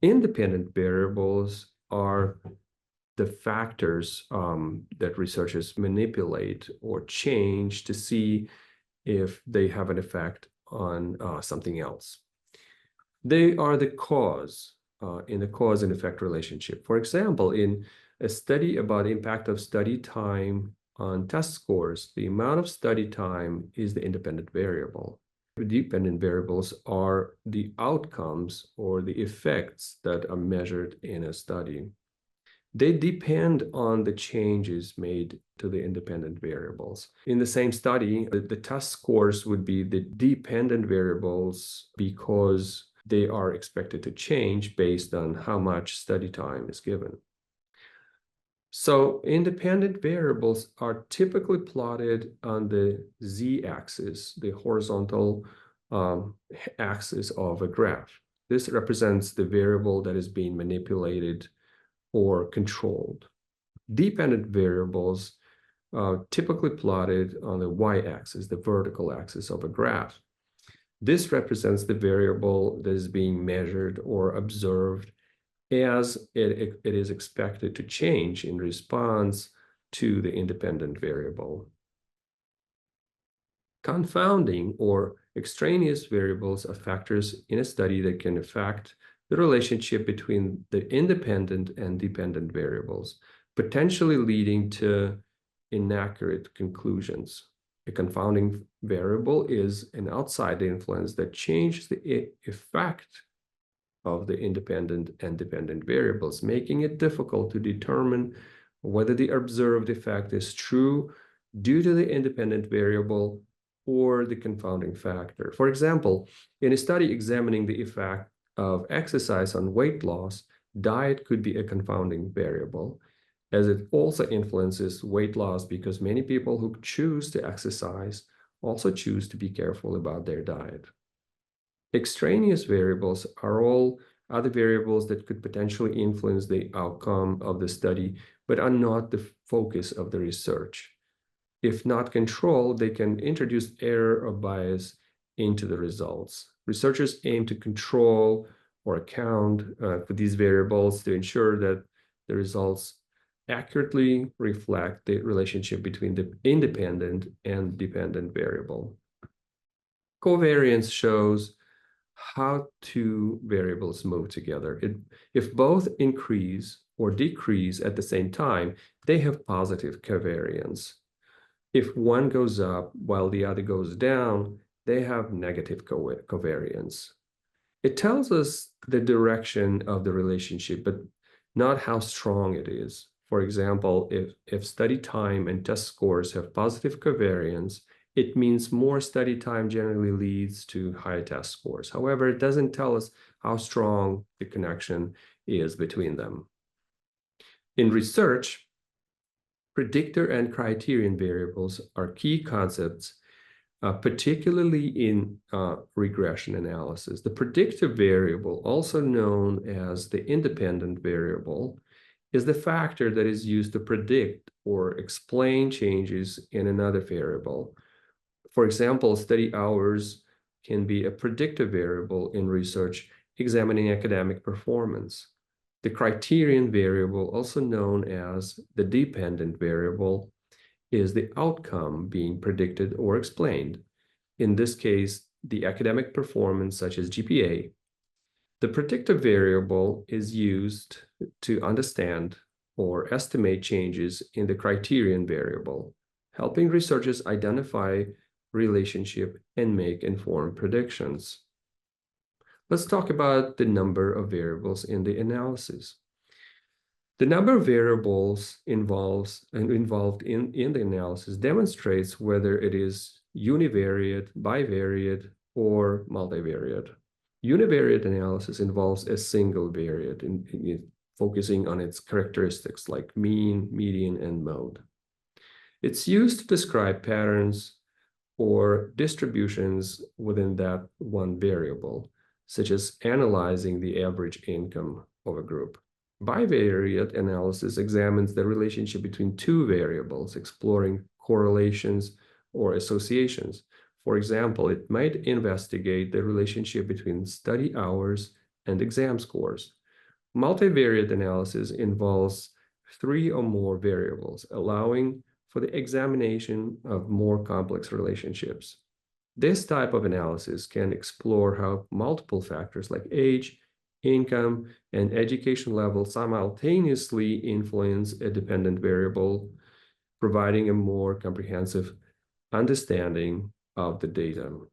Independent variables are the factors that researchers manipulate or change to see if they have an effect on something else. They are the cause in the cause and effect relationship. For example, in a study about impact of study time on test scores, the amount of study time is the independent variable. Dependent variables are the outcomes or the effects that are measured in a study. They depend on the changes made to the independent variables. In the same study, the test scores would be the dependent variables because they are expected to change based on how much study time is given. So independent variables are typically plotted on the z-axis, the horizontal axis of a graph. This represents the variable that is being manipulated or controlled. Dependent variables are typically plotted on the y-axis, the vertical axis of a graph. This represents the variable that is being measured or observed as it is expected to change in response to the independent variable. Confounding or extraneous variables are factors in a study that can affect the relationship between the independent and dependent variables, potentially leading to inaccurate conclusions. A confounding variable is an outside influence that changes the effect of the independent and dependent variables, making it difficult to determine whether the observed effect is true due to the independent variable or the confounding factor. For example, in a study examining the effect of exercise on weight loss, diet could be a confounding variable, as it also influences weight loss because many people who choose to exercise also choose to be careful about their diet. Extraneous variables are all other variables that could potentially influence the outcome of the study, but are not the focus of the research. If not controlled, they can introduce error or bias into the results. Researchers aim to control or account for these variables to ensure that the results accurately reflect the relationship between the independent and dependent variable. Covariance shows how two variables move together. If both increase or decrease at the same time, they have positive covariance. If one goes up while the other goes down, they have negative covariance. It tells us the direction of the relationship, but not how strong it is. For example, if study time and test scores have positive covariance, it means more study time generally leads to higher test scores. However, it doesn't tell us how strong the connection is between them. In research, predictor and criterion variables are key concepts, particularly in regression analysis. The predictor variable, also known as the independent variable, is the factor that is used to predict or explain changes in another variable. For example, study hours can be a predictive variable in research examining academic performance. The criterion variable, also known as the dependent variable, is the outcome being predicted or explained. In this case, the academic performance, such as GPA. The predictive variable is used to understand or estimate changes in the criterion variable, helping researchers identify relationship and make informed predictions. Let's talk about the number of variables in the analysis. The number of variables involved in the analysis demonstrates whether it is univariate, bivariate, or multivariate. Univariate analysis involves a single variate, focusing on its characteristics like mean, median, and mode. It's used to describe patterns or distributions within that one variable, such as analyzing the average income of a group. Bivariate analysis examines the relationship between two variables, exploring correlations or associations. For example, it might investigate the relationship between study hours and exam scores. Multivariate analysis involves 3 or more variables, allowing for the examination of more complex relationships. This type of analysis can explore how multiple factors like age, income, and education level simultaneously influence a dependent variable, providing a more comprehensive understanding of the data.